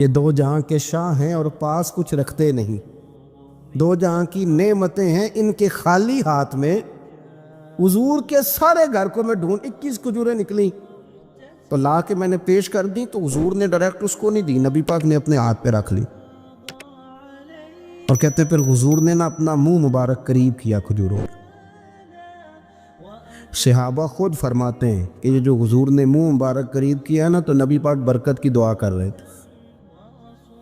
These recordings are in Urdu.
یہ دو جہاں کے شاہ ہیں اور پاس کچھ رکھتے نہیں، دو جہاں کی نعمتیں ہیں، ان کے خالی ہاتھ میں حضور کے سارے گھر کو میں ڈھونڈ 21 کھجوریں نکلی تو لا کے میں نے پیش کر دی، تو حضور نے ڈائریکٹ اس کو نہیں دی، نبی پاک نے اپنے ہاتھ پہ رکھ لی اور کہتے ہیں پھر حضور نے نا اپنا منہ مبارک قریب کیا کھجوروں۔ صحابہ خود فرماتے ہیں کہ یہ جو حضور نے منہ مبارک قریب کیا نا تو نبی پاک برکت کی دعا کر رہے تھے،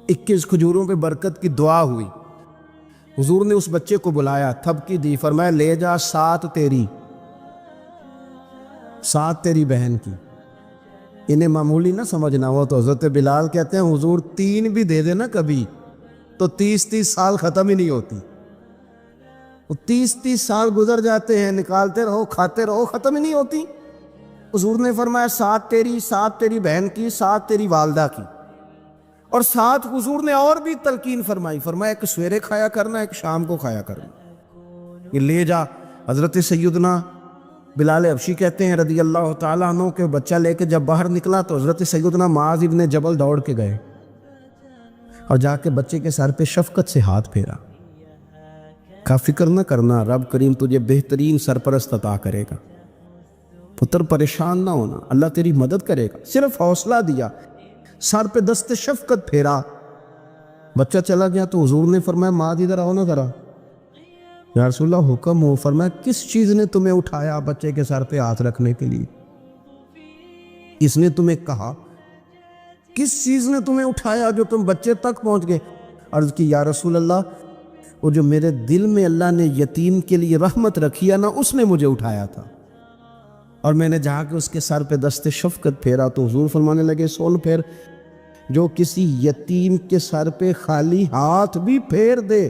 21 کھجوروں پہ برکت کی دعا ہوئی۔ حضور نے اس بچے کو بلایا، تھپکی دی، فرمایا لے جا 7 تیری، 7 تیری بہن کی۔ انہیں معمولی نہ سمجھنا ہوا تو حضرت بلال کہتے ہیں حضور 3 بھی دے دینا کبھی تو 30 سال ختم ہی نہیں ہوتی، وہ 30 سال گزر جاتے ہیں، نکالتے رہو کھاتے رہو، ختم ہی نہیں ہوتی۔ حضور نے فرمایا 7 تیری، 7 تیری بہن کی، 7 تیری والدہ کی، اور 7 حضور نے اور بھی تلقین فرمائی، فرمایا ایک سویرے کھایا کرنا، ایک شام کو کھایا کرنا، یہ لے جا۔ حضرت سیدنا بلال حبشی کہتے ہیں رضی اللہ تعالیٰ عنہ کہ بچہ لے کے جب باہر نکلا تو حضرت سیدنا معاذ ابن جبل دوڑ کے گئے اور جا کے بچے کے سر پہ شفقت سے ہاتھ پھیرا، کہا فکر نہ کرنا، رب کریم تجھے بہترین سرپرست عطا کرے گا، پتر پریشان نہ ہونا، اللہ تیری مدد کرے گا، صرف حوصلہ دیا، سر پہ دست شفقت پھیرا، بچہ چلا گیا۔ تو حضور نے فرمایا معاذ ادھر آؤ نا ذرا، یا رسول اللہ حکم ہو۔ فرمایا کس چیز نے تمہیں اٹھایا بچے کے سر پہ ہاتھ رکھنے کے لیے؟ اس نے تمہیں کہا، کس چیز نے تمہیں اٹھایا جو تم بچے تک پہنچ گئے؟ عرض کی یا رسول اللہ وہ جو میرے دل میں اللہ نے یتیم کے لیے رحمت رکھی ہے نا، اس نے مجھے اٹھایا تھا، اور میں نے جا کے اس کے سر پہ دست شفقت پھیرا۔ تو حضور فرمانے لگے سن پھر، جو کسی یتیم کے سر پہ خالی ہاتھ بھی پھیر دے،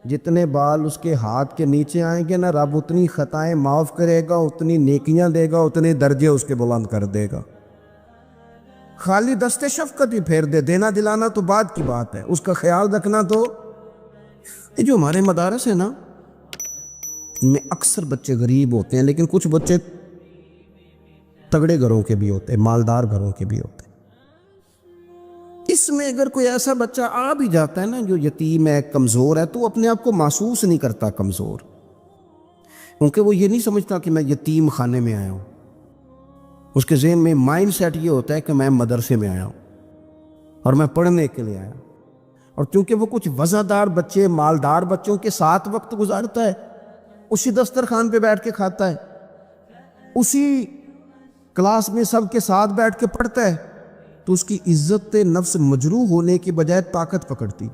جتنے بال اس کے ہاتھ کے نیچے آئیں گے نا، رب اتنی خطائیں معاف کرے گا، اتنی نیکیاں دے گا، اتنے درجے اس کے بلند کر دے گا۔ خالی دست شفقت ہی پھیر دے، دینا دلانا تو بعد کی بات ہے، اس کا خیال رکھنا تو۔ یہ جو ہمارے مدارس ہیں نا، ان میں اکثر بچے غریب ہوتے ہیں، لیکن کچھ بچے تگڑے گھروں کے بھی ہوتے ہیں، مالدار گھروں کے بھی ہوتے ہیں۔ اس میں اگر کوئی ایسا بچہ آ بھی جاتا ہے نا جو یتیم ہے، کمزور ہے، تو وہ اپنے آپ کو محسوس نہیں کرتا کمزور، کیونکہ وہ یہ نہیں سمجھتا کہ میں یتیم خانے میں آیا ہوں۔ اس کے ذہن میں مائنڈ سیٹ یہ ہوتا ہے کہ میں مدرسے میں آیا ہوں اور میں پڑھنے کے لیے آیا ہوں، اور چونکہ وہ کچھ وزادار بچے، مالدار بچوں کے ساتھ وقت گزارتا ہے، اسی دسترخوان پہ بیٹھ کے کھاتا ہے، اسی کلاس میں سب کے ساتھ بیٹھ کے پڑھتا ہے، تو اس کی عزت نفس مجروح ہونے کی بجائے طاقت پکڑتی۔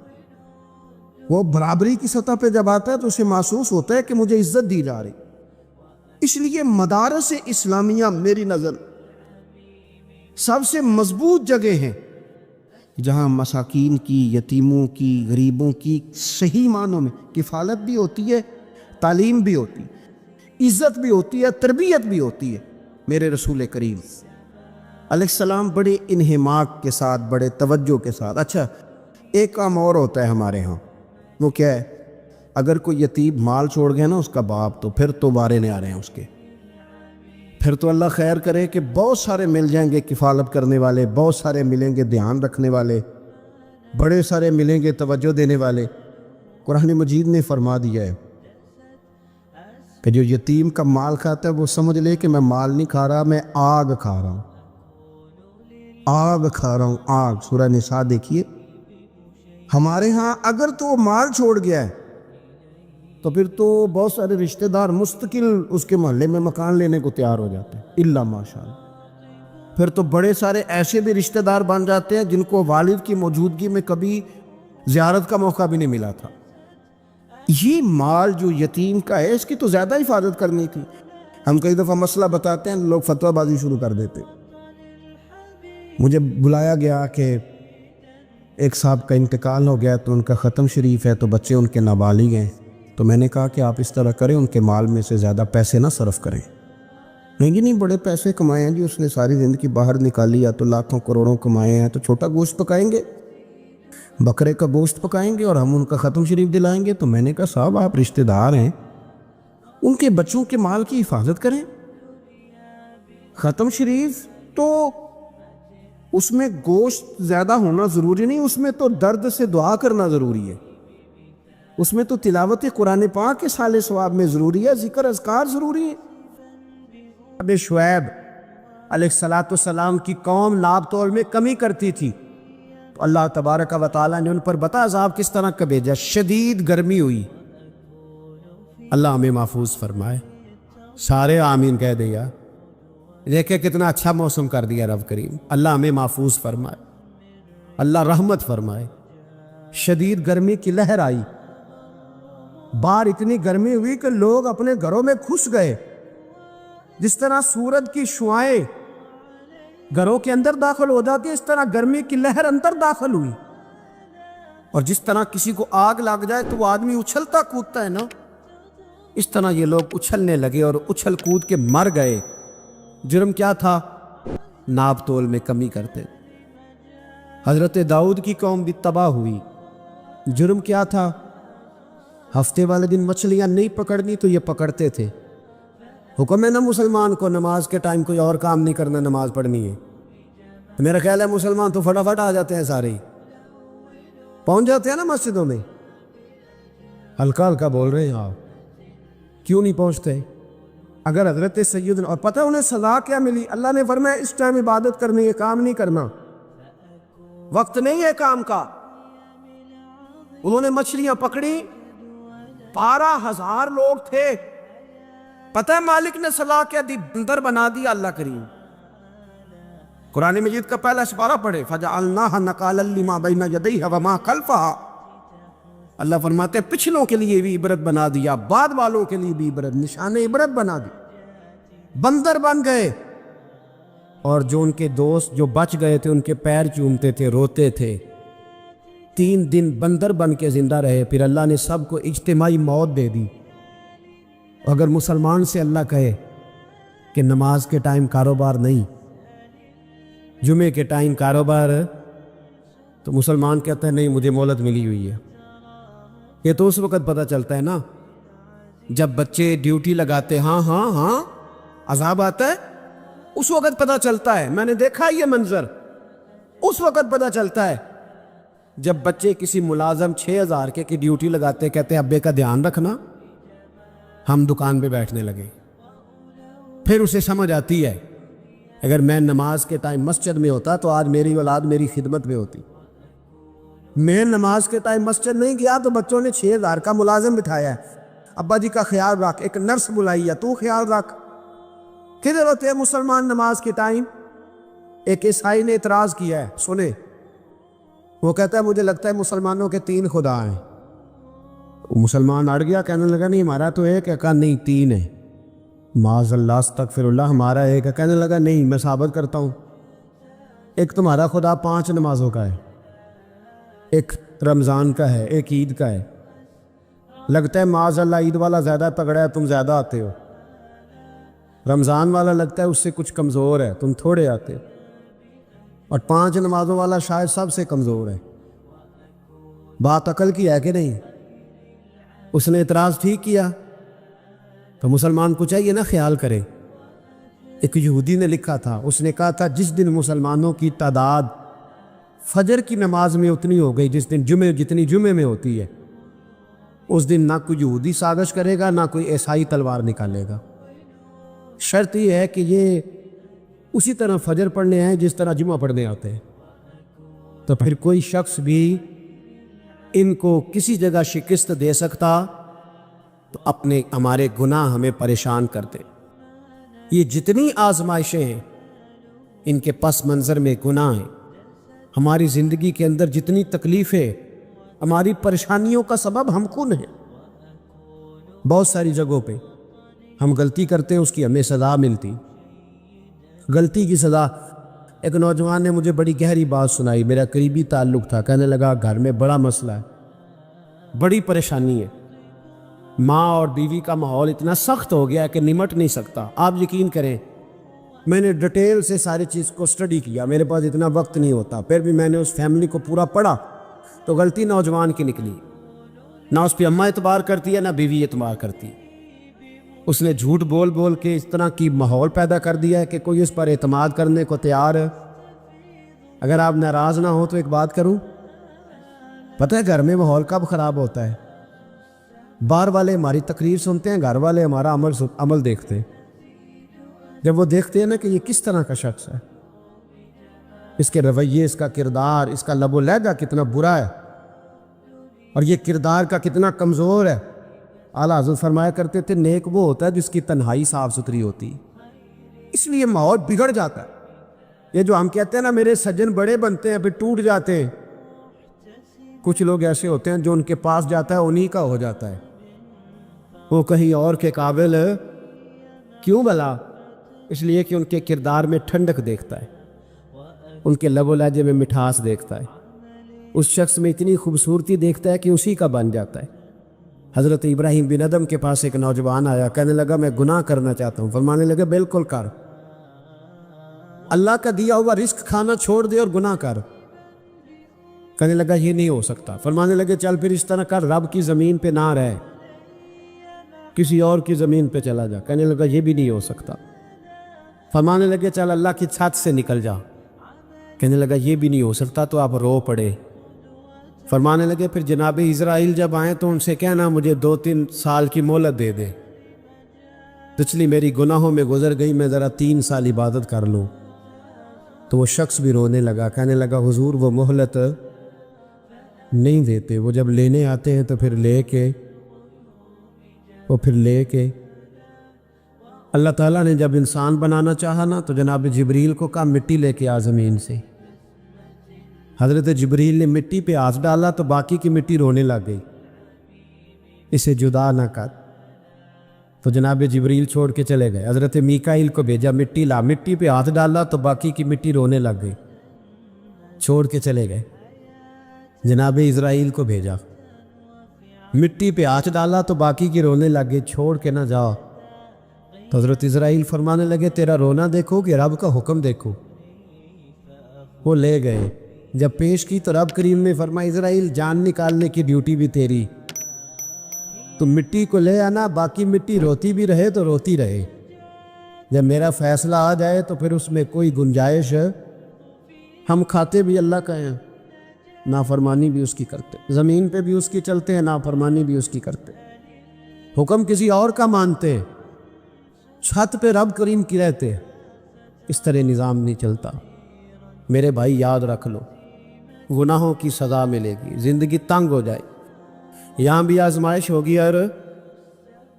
وہ برابری کی سطح پہ جب آتا ہے تو اسے محسوس ہوتا ہے کہ مجھے عزت دی جا رہی۔ اس لیے مدارس اسلامیہ میری نظر سب سے مضبوط جگہ ہیں جہاں مساکین کی، یتیموں کی، غریبوں کی صحیح معنوں میں کفالت بھی ہوتی ہے، تعلیم بھی ہوتی ہے، عزت بھی ہوتی ہے، تربیت بھی ہوتی ہے۔ میرے رسول کریم علیہ السلام بڑے انہماک کے ساتھ، بڑے توجہ کے ساتھ۔ اچھا ایک کام اور ہوتا ہے ہمارے ہاں، وہ کیا ہے؟ اگر کوئی یتیم مال چھوڑ گیا نا اس کا باپ، تو پھر تو بارے نہیں آ رہے ہیں اس کے، پھر تو اللہ خیر کرے کہ بہت سارے مل جائیں گے کفالت کرنے والے، بہت سارے ملیں گے دھیان رکھنے والے، بڑے سارے ملیں گے توجہ دینے والے۔ قرآن مجید نے فرما دیا ہے کہ جو یتیم کا مال کھاتا ہے وہ سمجھ لے کہ میں مال نہیں کھا رہا، میں آگ کھا رہا ہوں، آگ کھا رہا ہوں، آگ۔ سورہ نساء دیکھیے۔ ہمارے ہاں اگر تو وہ مال چھوڑ گیا ہے تو پھر تو بہت سارے رشتہ دار مستقل اس کے محلے میں مکان لینے کو تیار ہو جاتے ہیں، الا ماشاءاللہ۔ پھر تو بڑے سارے ایسے بھی رشتہ دار بن جاتے ہیں جن کو والد کی موجودگی میں کبھی زیارت کا موقع بھی نہیں ملا تھا۔ یہ مال جو یتیم کا ہے اس کی تو زیادہ حفاظت کرنی تھی۔ ہم کئی دفعہ مسئلہ بتاتے ہیں، لوگ فتویٰ بازی شروع کر دیتے۔ مجھے بلایا گیا کہ ایک صاحب کا انتقال ہو گیا تو ان کا ختم شریف ہے، تو بچے ان کے نابالغ ہیں، تو میں نے کہا کہ آپ اس طرح کریں، ان کے مال میں سے زیادہ پیسے نہ صرف کریں۔ نہیں بڑے پیسے کمائے ہیں جی، اس نے ساری زندگی باہر نکالی، یا تو لاکھوں کروڑوں کمائے ہیں، تو چھوٹا گوشت پکائیں گے، بکرے کا گوشت پکائیں گے اور ہم ان کا ختم شریف دلائیں گے۔ تو میں نے کہا صاحب آپ رشتہ دار ہیں، ان کے بچوں کے مال کی حفاظت کریں۔ ختم شریف تو اس میں گوشت زیادہ ہونا ضروری نہیں، اس میں تو درد سے دعا کرنا ضروری ہے، اس میں تو تلاوت قرآن پاک کے سال ثواب میں ضروری ہے، ذکر اذکار ضروری ہے۔ اب شعیب علیہ السلام کی قوم ناب تول میں کمی کرتی تھی، تو اللہ تبارک و تعالیٰ نے ان پر بتا عذاب کس طرح کا بھیجا، شدید گرمی ہوئی۔ اللہ ہمیں محفوظ فرمائے، سارے آمین کہہ دیا۔ دیکھیں کتنا اچھا موسم کر دیا رب کریم، اللہ ہمیں محفوظ فرمائے، اللہ رحمت فرمائے۔ شدید گرمی کی لہر آئی، باہر اتنی گرمی ہوئی کہ لوگ اپنے گھروں میں گھس گئے، جس طرح سورج کی شعاعیں گھروں کے اندر داخل ہو جاتی ہے، اس طرح گرمی کی لہر اندر داخل ہوئی۔ اور جس طرح کسی کو آگ لگ جائے تو وہ آدمی اچھلتا کودتا ہے نا، اس طرح یہ لوگ اچھلنے لگے اور اچھل کود کے مر گئے۔ جرم کیا تھا؟ ناب تول میں کمی کرتے۔ حضرت داؤد کی قوم بھی تباہ ہوئی، جرم کیا تھا؟ ہفتے والے دن مچھلیاں نہیں پکڑنی تو یہ پکڑتے تھے۔ حکم ہے نا مسلمان کو نماز کے ٹائم کوئی اور کام نہیں کرنا، نماز پڑھنی ہے۔ میرا خیال ہے مسلمان تو فٹافٹ آ جاتے ہیں، سارے پہنچ جاتے ہیں نا مسجدوں میں۔ ہلکا ہلکا بول رہے ہیں آپ، کیوں نہیں پہنچتے؟ اگر حضرت سیدنا، اور پتہ انہیں سزا کیا ملی؟ اللہ نے فرمایا اس ٹائم عبادت کرنی ہے، کام نہیں کرنا، وقت نہیں ہے کام کا۔ انہوں نے مچھلیاں پکڑی، 12,000 لوگ تھے، پتہ ہے مالک نے سزا کیا دی؟ بندر بنا دیا اللہ کریم۔ قرآن مجید کا پہلا سپارہ پڑھے، فَجَعَلْنَاهَا نَكَالًا لِمَا بَيْنَ يَدَيْهَا وَمَا خَلْفَهَا۔ اللہ فرماتے ہیں پچھلوں کے لیے بھی عبرت بنا دیا، بعد والوں کے لیے بھی عبرت، نشان عبرت بنا دی۔ بندر بن گئے، اور جو ان کے دوست جو بچ گئے تھے ان کے پیر چومتے تھے، روتے تھے۔ 3 دن بندر بن کے زندہ رہے، پھر اللہ نے سب کو اجتماعی موت دے دی۔ اگر مسلمان سے اللہ کہے کہ نماز کے ٹائم کاروبار نہیں، جمعے کے ٹائم کاروبار، تو مسلمان کہتا ہے نہیں مجھے مہلت ملی ہوئی ہے۔ یہ تو اس وقت پتہ چلتا ہے نا جب بچے ڈیوٹی لگاتے، ہاں ہاں ہاں عذاب آتا ہے، اس وقت پتہ چلتا ہے۔ میں نے دیکھا یہ منظر، اس وقت پتہ چلتا ہے جب بچے کسی ملازم 6,000 کے کی ڈیوٹی لگاتے، کہتے ہیں ابے کا دھیان رکھنا، ہم دکان پہ بیٹھنے لگے۔ پھر اسے سمجھ آتی ہے اگر میں نماز کے ٹائم مسجد میں ہوتا تو آج میری اولاد میری خدمت میں ہوتی۔ میں نماز کے ٹائم مسجد نہیں گیا تو بچوں نے 6,000 کا ملازم بٹھایا ہے، ابا جی کا خیال رکھ، ایک نرس بلائی ہے تو خیال رکھ۔ کدھر ہوتے ہیں مسلمان نماز کے ٹائم؟ ایک عیسائی نے اعتراض کیا ہے، سنے، وہ کہتا ہے مجھے لگتا ہے مسلمانوں کے 3 خدا ہیں۔ مسلمان اڑ گیا، کہنے لگا نہیں ہمارا تو ایک ہے، کہا نہیں 3 ہے۔ معاذ اللہ استغفر اللہ، ہمارا ایک ہے، کہنے لگا نہیں میں ثابت کرتا ہوں، ایک تمہارا خدا 5 نمازوں کا ہے، ایک رمضان کا ہے، ایک عید کا ہے۔ لگتا ہے معاذ اللہ عید والا زیادہ تگڑا ہے، تم زیادہ آتے ہو، رمضان والا لگتا ہے اس سے کچھ کمزور ہے، تم تھوڑے آتے ہو، اور 5 نمازوں والا شاید سب سے کمزور ہے۔ بات عقل کی ہے کہ نہیں؟ اس نے اعتراض ٹھیک کیا، تو مسلمان کو چاہیے نا خیال کرے۔ ایک یہودی نے لکھا تھا، اس نے کہا تھا جس دن مسلمانوں کی تعداد فجر کی نماز میں اتنی ہو گئی جس دن جتنی جمعے میں ہوتی ہے، اس دن نہ کوئی یہودی سازش کرے گا، نہ کوئی عیسائی تلوار نکالے گا۔ شرط یہ ہے کہ یہ اسی طرح فجر پڑھنے آئے جس طرح جمعہ پڑھنے آتے ہیں، تو پھر کوئی شخص بھی ان کو کسی جگہ شکست دے سکتا تو اپنے ہمارے گناہ ہمیں پریشان کرتے۔ یہ جتنی آزمائشیں ہیں ان کے پس منظر میں گناہ ہیں۔ ہماری زندگی کے اندر جتنی تکلیفیں، ہماری پریشانیوں کا سبب ہم خود ہیں۔ بہت ساری جگہوں پہ ہم غلطی کرتے ہیں، اس کی ہمیں سزا ملتی۔ غلطی کی سزا، ایک نوجوان نے مجھے بڑی گہری بات سنائی، میرا قریبی تعلق تھا، کہنے لگا گھر میں بڑا مسئلہ ہے، بڑی پریشانی ہے، ماں اور بیوی کا ماحول اتنا سخت ہو گیا ہے کہ نمٹ نہیں سکتا۔ آپ یقین کریں میں نے ڈیٹیل سے ساری چیز کو اسٹڈی کیا، میرے پاس اتنا وقت نہیں ہوتا، پھر بھی میں نے اس فیملی کو پورا پڑھا، تو غلطی نوجوان کی نکلی، نہ اس پہ اماں اعتبار کرتی ہے نہ بیوی اعتبار کرتی۔ اس نے جھوٹ بول بول کے اس طرح کی ماحول پیدا کر دیا ہے کہ کوئی اس پر اعتماد کرنے کو تیار ہے۔ اگر آپ ناراض نہ ہو تو ایک بات کروں، پتہ ہے گھر میں ماحول کب خراب ہوتا ہے؟ باہر والے ہماری تقریر سنتے ہیں، گھر والے ہمارا عمل دیکھتے ہیں۔ جب وہ دیکھتے ہیں نا کہ یہ کس طرح کا شخص ہے، اس کے رویے، اس کا کردار، اس کا لب و لہجہ کتنا برا ہے، اور یہ کردار کا کتنا کمزور ہے۔ اعلیٰ حضرت فرمایا کرتے تھے نیک وہ ہوتا ہے جس کی تنہائی صاف ستھری ہوتی، اس لیے ماحول بگڑ جاتا ہے۔ یہ جو ہم کہتے ہیں نا میرے سجن بڑے بنتے ہیں پھر ٹوٹ جاتے ہیں، کچھ لوگ ایسے ہوتے ہیں جو ان کے پاس جاتا ہے انہی کا ہو جاتا ہے، وہ کہیں اور کے قابل کیوں بھلا؟ اس لیے کہ ان کے کردار میں ٹھنڈک دیکھتا ہے، ان کے لب و لہجے میں مٹھاس دیکھتا ہے، اس شخص میں اتنی خوبصورتی دیکھتا ہے کہ اسی کا بن جاتا ہے۔ حضرت ابراہیم بن ادم کے پاس ایک نوجوان آیا، کہنے لگا میں گناہ کرنا چاہتا ہوں۔ فرمانے لگے بالکل کر، اللہ کا دیا ہوا رزق کھانا چھوڑ دے اور گناہ کر۔ کہنے لگا یہ نہیں ہو سکتا۔ فرمانے لگے چل پھر اس طرح کر، رب کی زمین پہ نہ رہ، کسی اور کی زمین پہ چلا جا۔ کہنے لگا یہ بھی نہیں ہو سکتا۔ فرمانے لگے چل اللہ کی چھت سے نکل جا۔ کہنے لگا یہ بھی نہیں ہو سکتا، تو آپ رو پڑے۔ فرمانے لگے پھر جناب اسرائیل جب آئیں تو ان سے کہنا مجھے 2-3 سال کی مہلت دے دے، پچھلی میری گناہوں میں گزر گئی، میں ذرا 3 سال عبادت کر لوں۔ تو وہ شخص بھی رونے لگا، کہنے لگا حضور وہ مہلت نہیں دیتے، وہ جب لینے آتے ہیں تو پھر لے کے اللہ تعالیٰ نے جب انسان بنانا چاہا نا تو جناب جبریل کو کہا مٹی لے کے آ زمین سے۔ حضرت جبریل نے مٹی پہ ہاتھ ڈالا تو باقی کی مٹی رونے لگ گئی، اسے جدا نہ کر۔ تو جناب جبریل چھوڑ کے چلے گئے۔ حضرت میکائیل کو بھیجا مٹی لا، مٹی پہ ہاتھ ڈالا تو باقی کی مٹی رونے لگ گئی، چھوڑ کے چلے گئے۔ جناب اسرائیل کو بھیجا، مٹی پہ ہاتھ ڈالا تو باقی کی رونے لگ گئی، چھوڑ کے نہ جاؤ۔ تو حضرت اسرائیل فرمانے لگے تیرا رونا دیکھو کہ رب کا حکم دیکھو۔ وہ لے گئے، جب پیش کی تو رب کریم نے فرمایا اسرائیل جان نکالنے کی ڈیوٹی بھی تیری، تو مٹی کو لے آنا، باقی مٹی روتی بھی رہے تو روتی رہے، جب میرا فیصلہ آ جائے تو پھر اس میں کوئی گنجائش ہے؟ ہم کھاتے بھی اللہ کا ہیں، نافرمانی بھی اس کی کرتے، زمین پہ بھی اس کی چلتے ہیں، نافرمانی بھی اس کی کرتے، حکم کسی اور کا مانتے، چھت پہ رب کریم کی رہتے۔ اس طرح نظام نہیں چلتا۔ میرے بھائی یاد رکھ لو، گناہوں کی سزا ملے گی، زندگی تنگ ہو جائے، یہاں بھی آزمائش ہوگی اور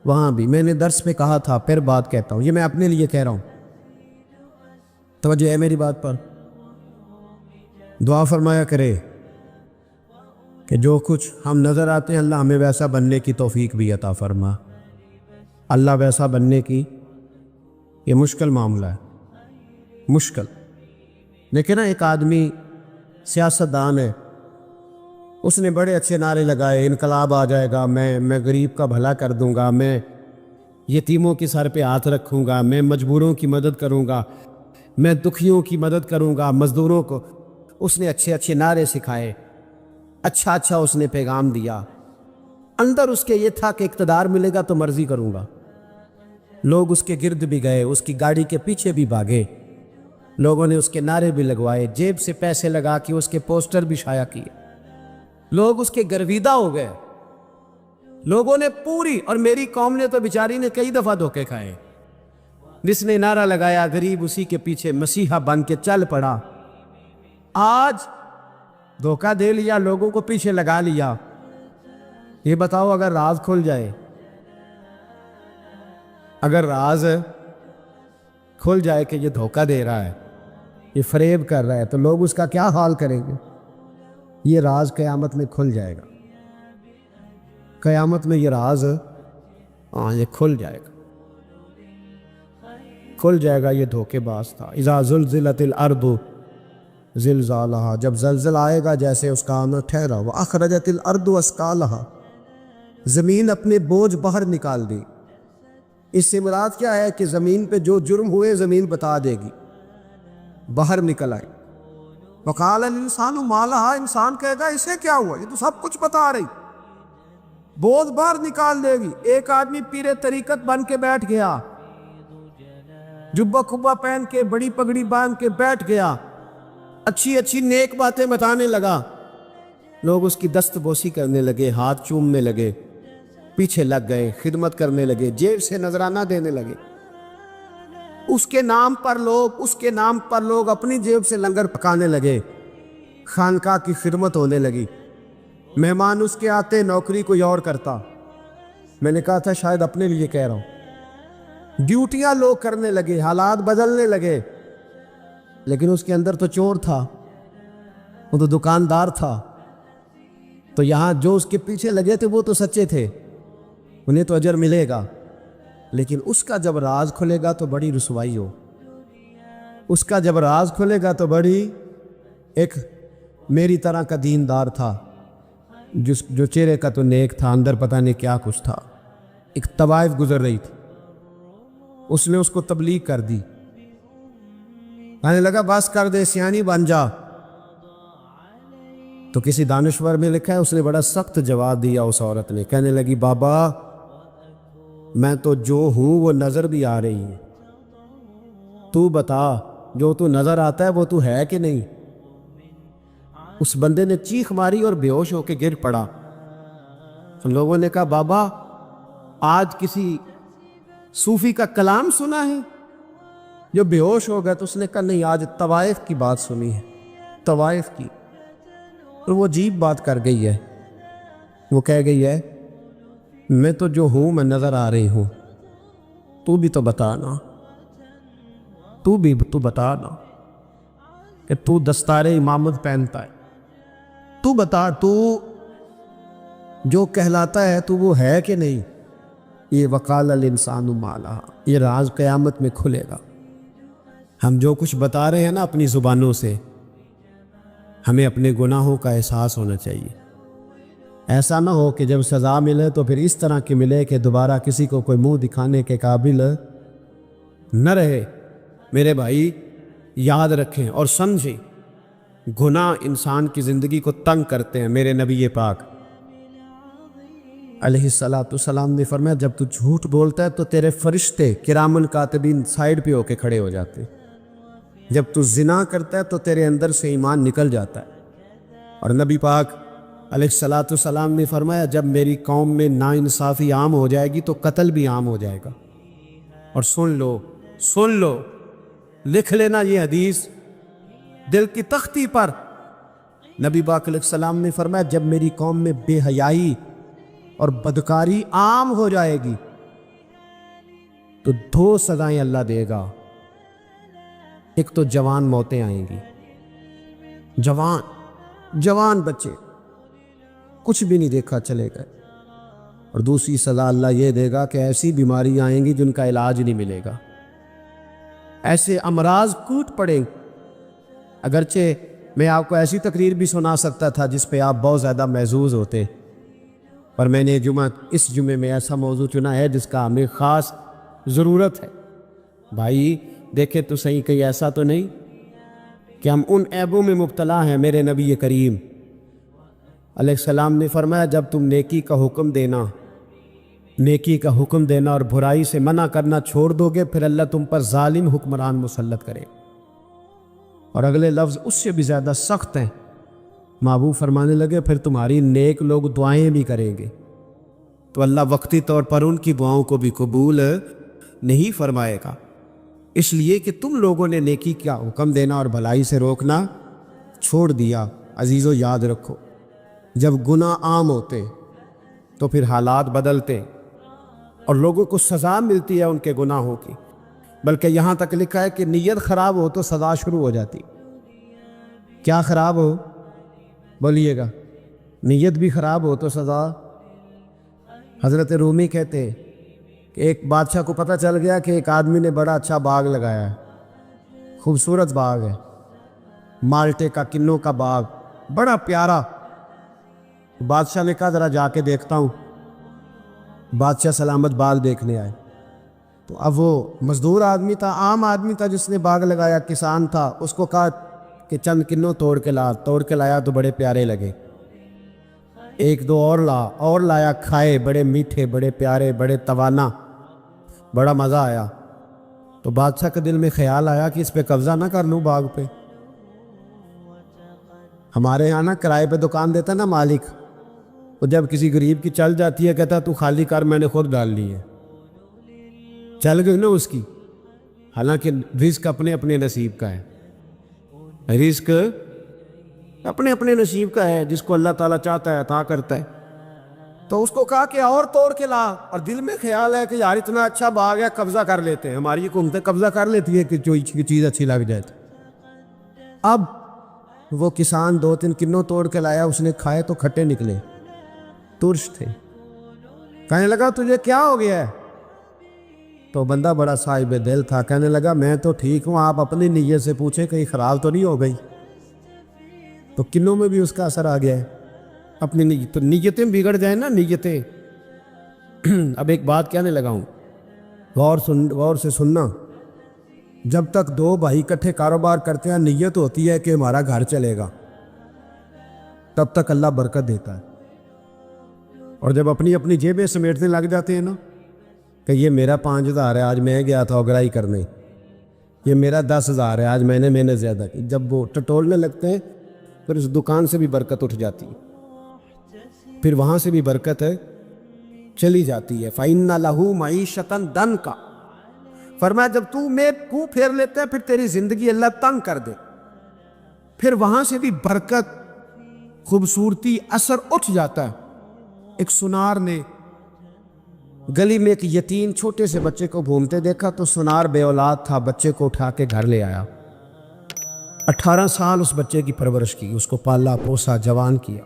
وہاں بھی۔ میں نے درس پہ کہا تھا، پھر بات کہتا ہوں، یہ میں اپنے لیے کہہ رہا ہوں، توجہ ہے میری بات پر۔ دعا فرمایا کرے کہ جو کچھ ہم نظر آتے ہیں اللہ ہمیں ویسا بننے کی توفیق بھی عطا فرما۔ اللہ ویسا بننے کی یہ مشکل معاملہ ہے، مشکل۔ لیکن ایک آدمی سیاستدان ہے، اس نے بڑے اچھے نعرے لگائے، انقلاب آ جائے گا، میں غریب کا بھلا کر دوں گا، میں یتیموں کے سر پہ ہاتھ رکھوں گا، میں مجبوروں کی مدد کروں گا، میں دکھیوں کی مدد کروں گا، مزدوروں کو۔ اس نے اچھے اچھے نعرے سکھائے، اچھا اس نے پیغام دیا، اندر اس کے یہ تھا کہ اقتدار ملے گا تو مرضی کروں گا۔ لوگ اس کے گرد بھی گئے، اس کی گاڑی کے پیچھے بھی بھاگے، لوگوں نے اس کے نعرے بھی لگوائے، جیب سے پیسے لگا کے اس کے پوسٹر بھی شائع کیے، لوگ اس کے گرویدہ ہو گئے، لوگوں نے پوری، اور میری قوم نے تو بیچاری نے کئی دفعہ دھوکے کھائے۔ جس نے نعرہ لگایا غریب اسی کے پیچھے مسیحا بن کے چل پڑا۔ آج دھوکہ دے لیا، لوگوں کو پیچھے لگا لیا۔ یہ بتاؤ اگر راز کھل جائے، اگر راز کھل جائے کہ یہ دھوکہ دے رہا ہے، یہ فریب کر رہا ہے، تو لوگ اس کا کیا حال کریں گے؟ یہ راز قیامت میں کھل جائے گا، قیامت میں یہ راز یہ کھل جائے گا، کھل جائے گا۔ یہ دھوکے باز تھا۔ اذا زلزلت الارض زلزالہا، جب زلزلہ آئے گا جیسے اس کا آنا ٹھہرا، واخرجت الارض اثقالہا، زمین اپنے بوجھ باہر نکال دی۔ اس سے مراد کیا ہے کہ زمین پہ جو جرم ہوئے زمین بتا دے گی، باہر نکل آئے۔ وقال الانسان ما لہا، انسان کہے گا اسے کیا ہوا، یہ تو سب کچھ بتا رہی، بوجھ باہر نکال دے گی۔ ایک آدمی پیر طریقت بن کے بیٹھ گیا، جبہ کھبا پہن کے بڑی پگڑی باندھ کے بیٹھ گیا، اچھی اچھی نیک باتیں بتانے لگا، لوگ اس کی دست بوسی کرنے لگے، ہاتھ چومنے لگے، پیچھے لگ گئے، خدمت کرنے لگے، جیب سے نذرانہ دینے لگے۔ اس کے نام پر لوگ اپنی جیب سے لنگر پکانے لگے، خانقاہ کی خدمت ہونے لگی، مہمان اس کے آتے، نوکری کوئی اور کرتا۔ میں نے کہا تھا شاید اپنے لیے کہہ رہا ہوں۔ ڈیوٹیاں لوگ کرنے لگے، حالات بدلنے لگے، لیکن اس کے اندر تو چور تھا، وہ تو دکاندار تھا، تو یہاں جو اس کے پیچھے لگے تھے وہ تو سچے تھے، انہیں تو اجر ملے گا، لیکن اس کا جب راز کھلے گا تو بڑی رسوائی ہو، اس کا جب راز کھلے گا تو بڑی، ایک میری طرح کا دیندار تھا، جو چہرے کا تو نیک تھا، اندر پتہ نہیں کیا کچھ تھا، ایک طوائف گزر رہی تھی، اس نے اس کو تبلیغ کر دی، کہنے لگا بس کر دے، سیانی بن جا۔ تو کسی دانشور میں لکھا ہے اس نے بڑا سخت جواب دیا، اس عورت نے کہنے لگی بابا میں تو جو ہوں وہ نظر بھی آ رہی ہے، تو بتا جو تو نظر آتا ہے وہ تو ہے کہ نہیں؟ اس بندے نے چیخ ماری اور بے ہوش ہو کے گر پڑا۔ لوگوں نے کہا بابا آج کسی صوفی کا کلام سنا ہے؟ جو بے ہوش ہو گیا تو اس نے کہا نہیں، آج طوائف کی بات سنی ہے، طوائف کی۔ اور وہ عجیب بات کر گئی ہے، وہ کہہ گئی ہے میں تو جو ہوں میں نظر آ رہی ہوں، تو بھی تو بتانا، تو بتانا کہ تو دستار امامت پہنتا ہے، تو بتا تو جو کہلاتا ہے تو وہ ہے کہ نہیں؟ یہ وقال الانسان ما لہا، یہ راز قیامت میں کھلے گا۔ ہم جو کچھ بتا رہے ہیں نا اپنی زبانوں سے، ہمیں اپنے گناہوں کا احساس ہونا چاہیے، ایسا نہ ہو کہ جب سزا ملے تو پھر اس طرح کی ملے کہ دوبارہ کسی کو کوئی منہ دکھانے کے قابل نہ رہے۔ میرے بھائی یاد رکھیں اور سمجھیں، گناہ انسان کی زندگی کو تنگ کرتے ہیں۔ میرے نبی پاک علیہ السلام نے فرمایا جب تو جھوٹ بولتا ہے تو تیرے فرشتے کرامن کاتبین سائیڈ پہ ہو کے کھڑے ہو جاتے ہیں، جب تو زنا کرتا ہے تو تیرے اندر سے ایمان نکل جاتا ہے۔ اور نبی پاک علیہ السلام نے فرمایا جب میری قوم میں ناانصافی عام ہو جائے گی تو قتل بھی عام ہو جائے گا۔ اور سن لو، لکھ لینا یہ حدیث دل کی تختی پر۔ نبی پاک علیہ السلام نے فرمایا جب میری قوم میں بے حیائی اور بدکاری عام ہو جائے گی تو 2 سزائیں اللہ دے گا۔ ایک تو جوان موتیں آئیں گی، جوان بچے کچھ بھی نہیں دیکھا چلے گئے، اور دوسری سزا اللہ یہ دے گا کہ ایسی بیماری آئیں گی جن کا علاج نہیں ملے گا، ایسے امراض کوٹ پڑیں۔ اگرچہ میں آپ کو ایسی تقریر بھی سنا سکتا تھا جس پہ آپ بہت زیادہ محظوظ ہوتے، پر میں نے اس جمعے میں ایسا موضوع چنا ہے جس کا ہمیں خاص ضرورت ہے۔ بھائی دیکھے تو صحیح، کہیں ایسا تو نہیں کہ ہم ان عیبوں میں مبتلا ہیں۔ میرے نبی کریم علیہ السلام نے فرمایا جب تم نیکی کا حکم دینا اور برائی سے منع کرنا چھوڑ دو گے پھر اللہ تم پر ظالم حکمران مسلط کرے۔ اور اگلے لفظ اس سے بھی زیادہ سخت ہیں، محبوب فرمانے لگے پھر تمہاری نیک لوگ دعائیں بھی کریں گے تو اللہ وقتی طور پر ان کی دعاؤں کو بھی قبول نہیں فرمائے گا، اس لیے کہ تم لوگوں نے نیکی کا حکم دینا اور بھلائی سے روکنا چھوڑ دیا۔ عزیزو یاد رکھو جب گناہ عام ہوتے تو پھر حالات بدلتے اور لوگوں کو سزا ملتی ہے ان کے گناہوں کی، بلکہ یہاں تک لکھا ہے کہ نیت خراب ہو تو سزا شروع ہو جاتی۔ کیا خراب ہو؟ بولیے گا۔ نیت بھی خراب ہو تو سزا۔ حضرت رومی کہتے کہ ایک بادشاہ کو پتہ چل گیا کہ ایک آدمی نے بڑا اچھا باغ لگایا ہے، خوبصورت باغ ہے، مالٹے کا، کنوں کا باغ، بڑا پیارا۔ بادشاہ نے کہا ذرا جا کے دیکھتا ہوں۔ بادشاہ سلامت باغ دیکھنے آئے تو اب وہ مزدور آدمی تھا، عام آدمی تھا جس نے باغ لگایا، کسان تھا، اس کو کہا کہ چند کنوں توڑ کے لایا تو بڑے پیارے لگے، ایک دو اور لایا، کھائے، بڑے میٹھے، بڑے پیارے، بڑے توانا، بڑا مزہ آیا۔ تو بادشاہ کے دل میں خیال آیا کہ اس پہ قبضہ نہ کر لوں باغ پہ، ہمارے یہاں نا کرائے پہ دکان دیتا نا مالک، وہ جب کسی غریب کی چل جاتی ہے کہتا تو خالی کر، میں نے خود ڈال لی ہے، چل گئی نا اس کی۔ حالانکہ رزق اپنے اپنے نصیب کا ہے، رزق اپنے اپنے نصیب کا ہے، جس کو اللہ تعالیٰ چاہتا ہے عطا کرتا ہے۔ تو اس کو کہا کہ اور توڑ کے لا، اور دل میں خیال ہے کہ یار اتنا اچھا باغ ہے، قبضہ کر لیتے ہیں، ہماری حکومتیں قبضہ کر لیتی ہے کہ جو چیز اچھی لگ جائے تو۔ اب وہ کسان 2-3 کنوں توڑ کے لایا، اس نے کھائے تو کھٹے نکلے، ترش تھے۔ کہنے لگا تجھے کیا ہو گیا ہے؟ تو بندہ بڑا صاحب دل تھا، کہنے لگا میں تو ٹھیک ہوں، آپ اپنی نیت سے پوچھیں کہیں خراب تو نہیں ہو گئی۔ تو کنوں میں بھی اس کا اثر آ گیا ہے، اپنی نیت، تو نیتیں بگڑ جائیں نا، نیتیں۔ اب ایک بات کہنے لگا ہوں، غور سے سننا۔ جب تک 2 بھائی اکٹھے کاروبار کرتے ہیں، نیت ہوتی ہے کہ ہمارا گھر چلے گا، تب تک اللہ برکت دیتا ہے۔ اور جب اپنی اپنی جیبیں سمیٹنے لگ جاتے ہیں نا کہ یہ میرا 5,000 ہے، آج میں گیا تھا اگرائی کرنے، یہ میرا 10,000 ہے، آج میں نے محنت زیادہ کی، جب وہ ٹٹولنے لگتے ہیں پھر اس دکان سے بھی برکت اٹھ جاتی ہے، پھر وہاں سے بھی برکت ہے چلی جاتی ہے۔ فَإِنَّ لَهُ مَعِيشَةً ضَنْكَ، فرمایا جب تو میں کو پھیر لیتے ہیں پھر تیری زندگی اللہ تنگ کر دے، پھر وہاں سے بھی برکت، خوبصورتی، اثر اٹھ جاتا ہے۔ ایک سنار نے گلی میں ایک یتیم چھوٹے سے بچے کو گھومتے دیکھا، تو سنار بے اولاد تھا، بچے کو اٹھا کے گھر لے آیا، 18 سال اس بچے کی پرورش کی، اس کو پالا پوسا، جوان کیا۔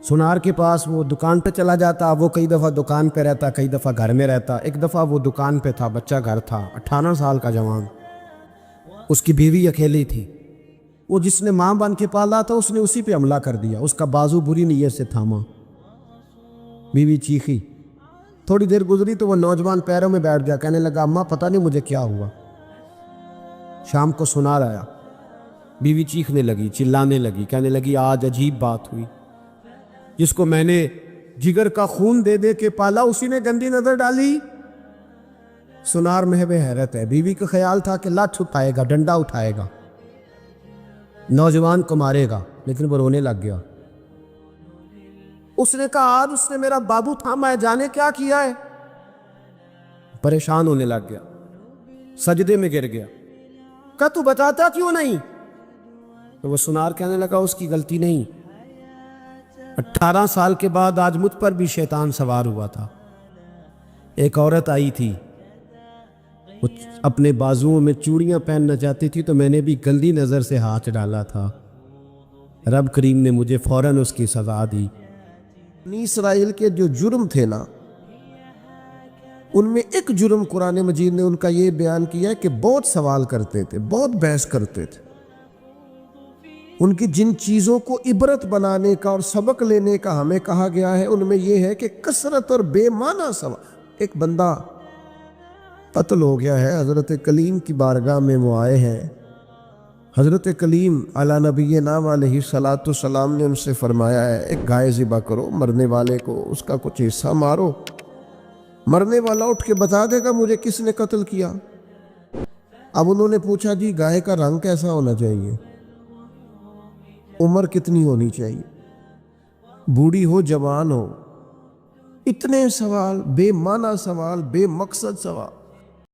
سنار کے پاس وہ دکان پہ چلا جاتا، وہ کئی دفعہ دکان پہ رہتا، کئی دفعہ گھر میں رہتا۔ ایک دفعہ وہ دکان پہ تھا، بچہ گھر تھا، 18 سال کا جوان، اس کی بیوی اکیلی تھی۔ وہ جس نے ماں بن کے پالا تھا اس نے اسی پہ حملہ کر دیا، اس کا بازو بری نیت سے تھاما، بیوی چیخی۔ تھوڑی دیر گزری تو وہ نوجوان پیروں میں بیٹھ گیا، کہنے لگا اماں پتہ نہیں مجھے کیا ہوا۔ شام کو سنار آیا، بیوی چیخنے لگی، چلانے لگی، کہنے لگی آج عجیب بات ہوئی، جس کو میں نے جگر کا خون دے دے کے پالا اسی نے گندی نظر ڈالی۔ سنار محو حیرت ہے، بیوی کا خیال تھا کہ لاٹھ اٹھائے گا، ڈنڈا اٹھائے گا، نوجوان کو مارے گا، لیکن وہ رونے لگ گیا۔ اس نے کہا آج اس نے میرا بابو تھاما ہے، جانے کیا کیا ہے۔ پریشان ہونے لگ گیا، سجدے میں گر گیا، کہا تو بتاتا کیوں نہیں؟ تو وہ سنار کہنے لگا اس کی غلطی نہیں، 18 سال کے بعد آج مجھ پر بھی شیطان سوار ہوا تھا۔ ایک عورت آئی تھی، وہ اپنے بازوؤں میں چوڑیاں پہننا چاہتی تھی، تو میں نے بھی گندی نظر سے ہاتھ ڈالا تھا، رب کریم نے مجھے فوراً اس کی سزا دی۔ بنی اسرائیل کے جو جرم تھے نا، ان میں ایک جرم قرآن مجید نے ان کا یہ بیان کیا ہے کہ بہت سوال کرتے تھے، بہت بحث کرتے تھے۔ ان کی جن چیزوں کو عبرت بنانے کا اور سبق لینے کا ہمیں کہا گیا ہے، ان میں یہ ہے کہ کثرت اور بے معنی سوال۔ ایک بندہ قتل ہو گیا ہے، حضرت کلیم کی بارگاہ میں وہ آئے ہیں، حضرت کلیم علی نبینا علیہ الصلاۃ والسلام نے ان سے فرمایا ہے ایک گائے ذبح کرو، مرنے والے کو اس کا کچھ حصہ مارو، مرنے والا اٹھ کے بتا دے گا مجھے کس نے قتل کیا۔ اب انہوں نے پوچھا جی گائے کا رنگ کیسا ہونا چاہیے، عمر کتنی ہونی چاہیے، بوڑھی ہو جوان ہو، اتنے سوال، بے معنی سوال، بے مقصد سوال۔